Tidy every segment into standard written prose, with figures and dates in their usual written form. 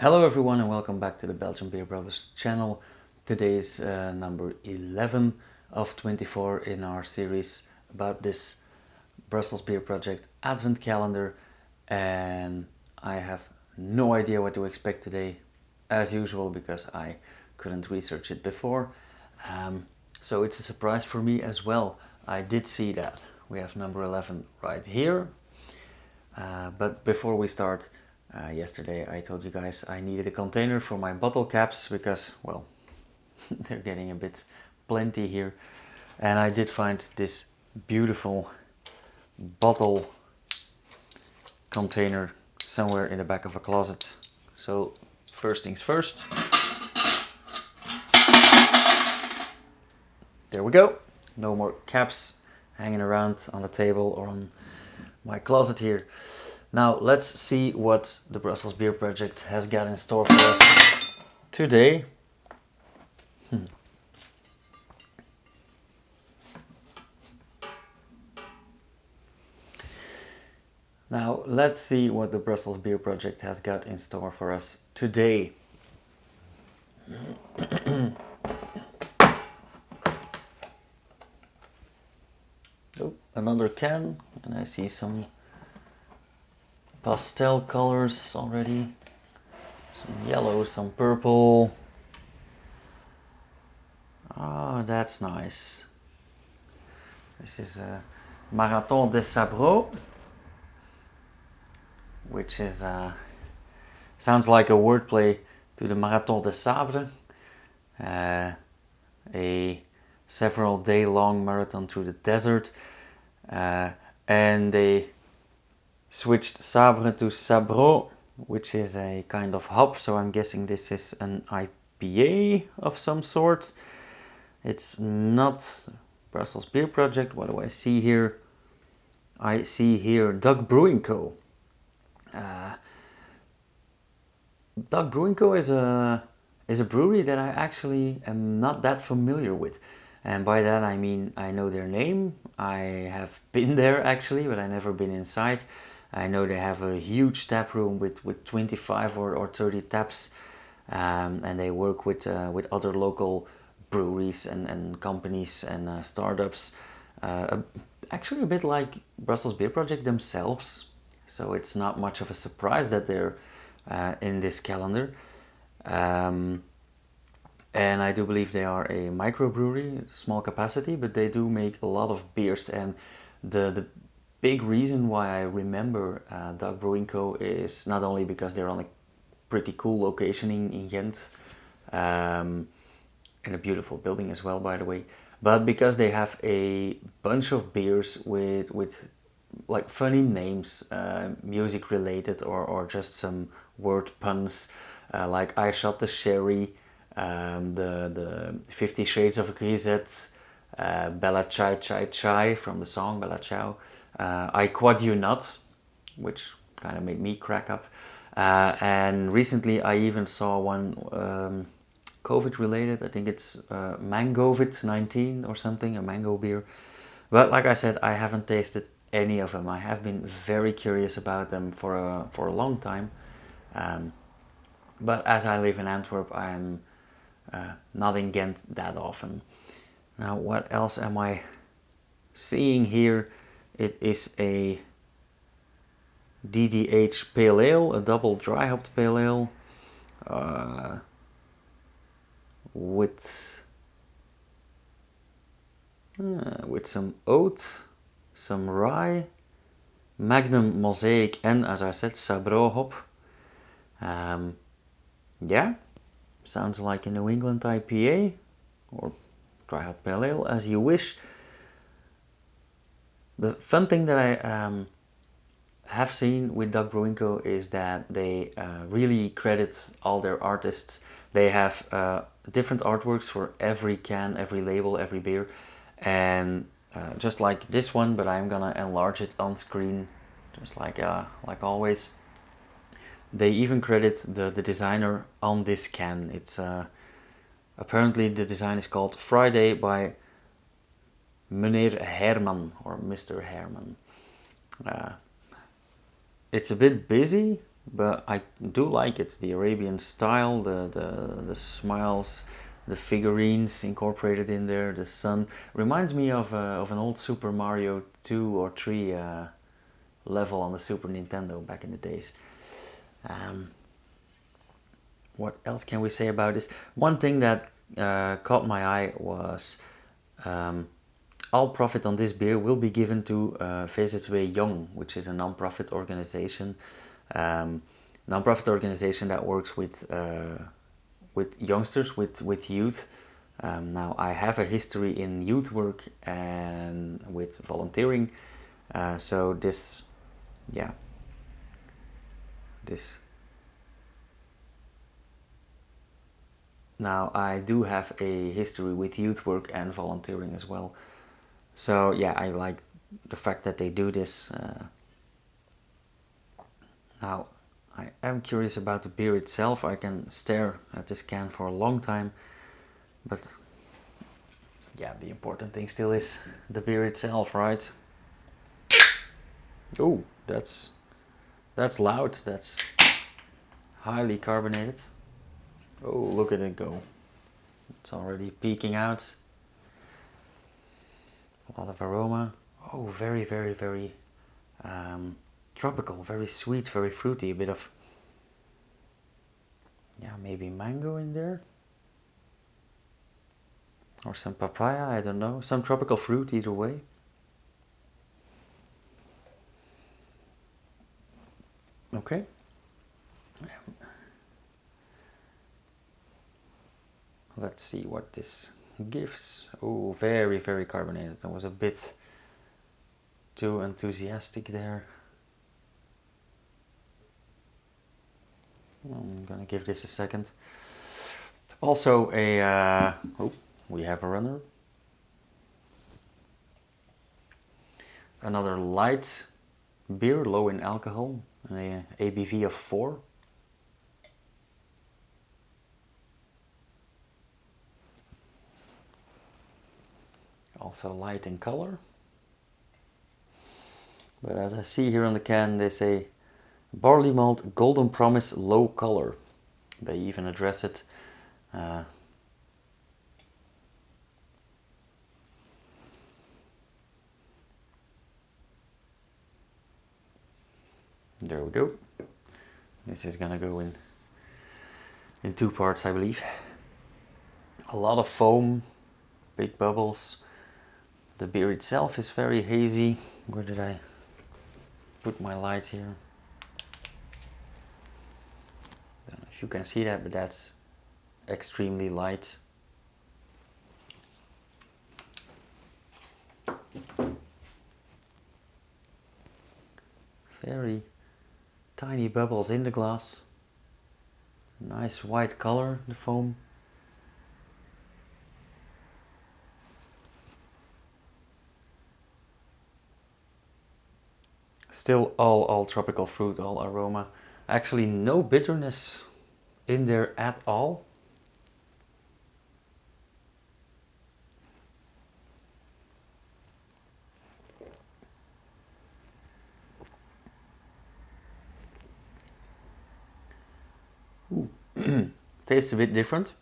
Hello everyone and welcome back to the Belgian Beer Brothers channel. Today's number 11 of 24 in our series about this Brussels Beer Project Advent calendar, and I have no idea what to expect today as usual because I couldn't research it before. So it's a surprise for me as well. I did see that we have number 11 right here, but before we start, yesterday I told you guys I needed a container for my bottle caps because, well, they're getting a bit plenty here. And I did find this beautiful bottle container somewhere in the back of a closet. So first things first. There we go. No more caps hanging around on the table or on my closet here. Now let's see what the Brussels Beer Project has got in store for us today. Now let's see what the Brussels Beer Project has got in store for us today. Oh, another can, and I see some pastel colors already. Some yellow, some purple. Oh, that's nice. This is a Marathon de Sabro, which is sounds like a wordplay to the Marathon de Sabre, a several day long marathon through the desert, and they switched Sabre to Sabro, which is a kind of hop, so I'm guessing this is an IPA of some sort. It's not Brussels Beer Project. What do I see here? I see here Dok Brewing Co. Dok Brewing Co. is a brewery that I actually am not that familiar with. And by that I mean I know their name. I have been there actually, but I never been inside. I know they have a huge tap room with 25 or 30 taps, and they work with other local breweries and companies and startups. Actually a bit like Brussels Beer Project themselves. So it's not much of a surprise that they're in this calendar. And I do believe they are a microbrewery, small capacity, but they do make a lot of beers. And the big reason why I remember Dok Brewing Co. is not only because they're on a pretty cool location in Ghent, in a beautiful building as well, by the way, but because they have a bunch of beers with like funny names, music related or just some word puns, like I Shot the Sherry, the 50 Shades of Grisette, Bella Chai Chai Chai from the song Bella Ciao, I Quad You Not, which kind of made me crack up, and recently I even saw one COVID related. I think it's Mangovit-19 or something, a mango beer. But like I said, I haven't tasted any of them. I have been very curious about them for a long time. But as I live in Antwerp, I'm not in Ghent that often. Now, what else am I seeing here? It is a DDH Pale Ale, a double dry hopped Pale Ale, with some oat, some rye, Magnum Mosaic, and as I said, Sabro hop. Yeah, sounds like a New England IPA or dry hop pale ale, as you wish. The fun thing that I have seen with Dok Brewing Co. is that they really credit all their artists. They have different artworks for every can, every label, every beer, and just like this one, but I'm gonna enlarge it on screen, just like always. They even credit the designer on this can. It's apparently the design is called Friday by Meneer Herman or Mr. Herman. It's a bit busy, but I do like it. The Arabian style, the smiles, the figurines incorporated in there, the sun reminds me of an old Super Mario 2 or 3 level on the Super Nintendo back in the days. Um, what else can we say about this? One thing that caught my eye was um, all profit on this beer will be given to VZW Young, which is a non-profit organization. Non-profit organization that works with youngsters, with youth. Now I have a history in youth work and with volunteering, so this, yeah, this. Now I do have a history with youth work and volunteering as well. So yeah, I like the fact that they do this. Now I am curious about the beer itself. I can stare at this can for a long time, but yeah, the important thing still is the beer itself, right? Oh, that's loud. That's highly carbonated. Oh, look at it go. It's already peeking out. A lot of aroma. Oh, very, very, very tropical, very sweet, very fruity. A bit of, yeah, maybe mango in there. Or some papaya, I don't know. Some tropical fruit either way. Okay. Let's see what this gives. Oh, very, very carbonated. I was a bit too enthusiastic there. I'm gonna give this a second. Also oh, we have a runner. Another light beer, low in alcohol, an ABV of 4. Also light in color. But as I see here on the can, they say barley malt golden promise low color. They even address it. There we go. This is gonna go in 2 parts, I believe. A lot of foam, big bubbles. The beer itself is very hazy. Where did I put my light here? I don't know if you can see that, but that's extremely light. Very tiny bubbles in the glass. Nice white color, the foam. Still all tropical fruit, all aroma. Actually no bitterness in there at all. Ooh. Tastes a bit different.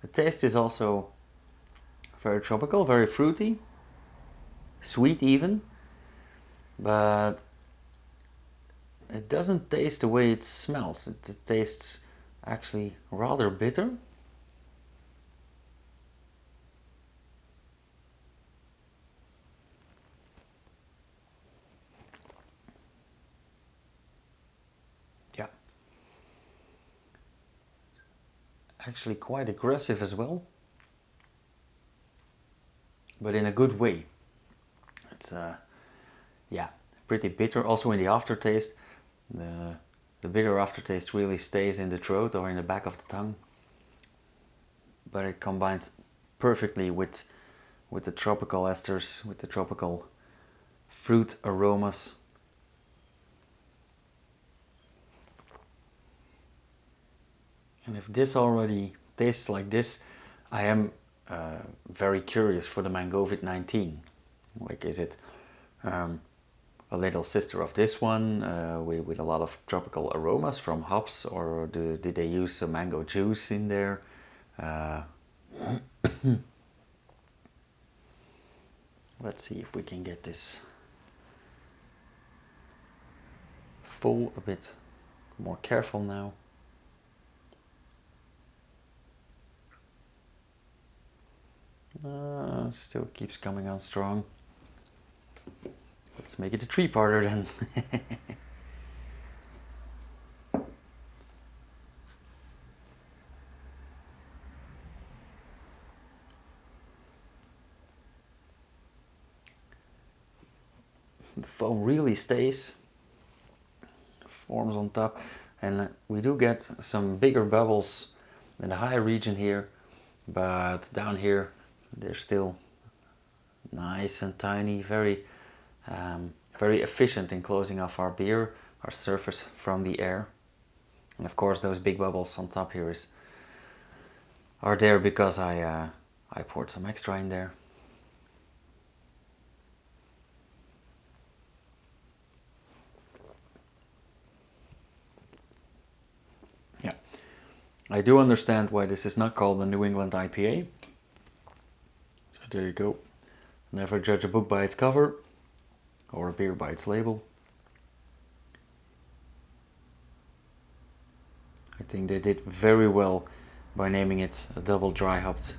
The taste is also very tropical, very fruity, sweet even, but it doesn't taste the way it smells. It tastes actually rather bitter. Yeah. Actually quite aggressive as well, but in a good way. It's yeah, pretty bitter. Also in the aftertaste, the bitter aftertaste really stays in the throat or in the back of the tongue, but it combines perfectly with the tropical esters, with the tropical fruit aromas. And if this already tastes like this, I am very curious for the Mangovit 19. Like, is it a little sister of this one with a lot of tropical aromas from hops, or did they use some mango juice in there? Let's see if we can get this full a bit more careful now. Still keeps coming on strong. Let's make it a 3-parter then. The foam really stays, forms on top, and we do get some bigger bubbles in the higher region here, but down here they're still nice and tiny, very efficient in closing off our beer, our surface from the air. And of course those big bubbles on top here are there because I poured some extra in there. Yeah, I do understand why this is not called a New England IPA. So there you go. Never judge a book by its cover, or a beer by its label. I think they did very well by naming it a double dry hopped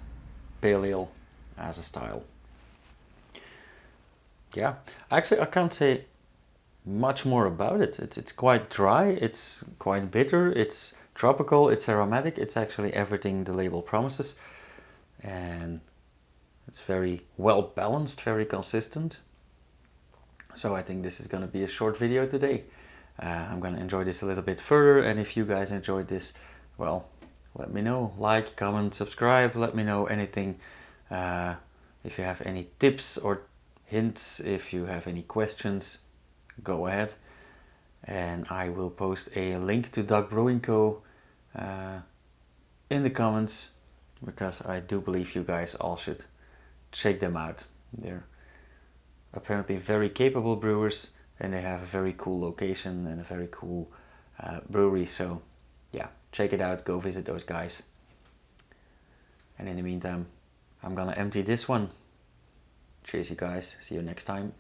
pale ale as a style. Yeah, actually I can't say much more about it. It's quite dry, it's quite bitter, it's tropical, it's aromatic, it's actually everything the label promises. And it's very well balanced, very consistent. So I think this is going to be a short video today. I'm going to enjoy this a little bit further, and if you guys enjoyed this, well, let me know. Like, comment, subscribe, let me know anything. If you have any tips or hints, if you have any questions, go ahead. And I will post a link to Dok Brewing Co. In the comments, because I do believe you guys all should check them out. They're apparently very capable brewers, and they have a very cool location and a very cool brewery. So yeah, check it out, go visit those guys. And in the meantime, I'm gonna empty this one. Cheers you guys, see you next time.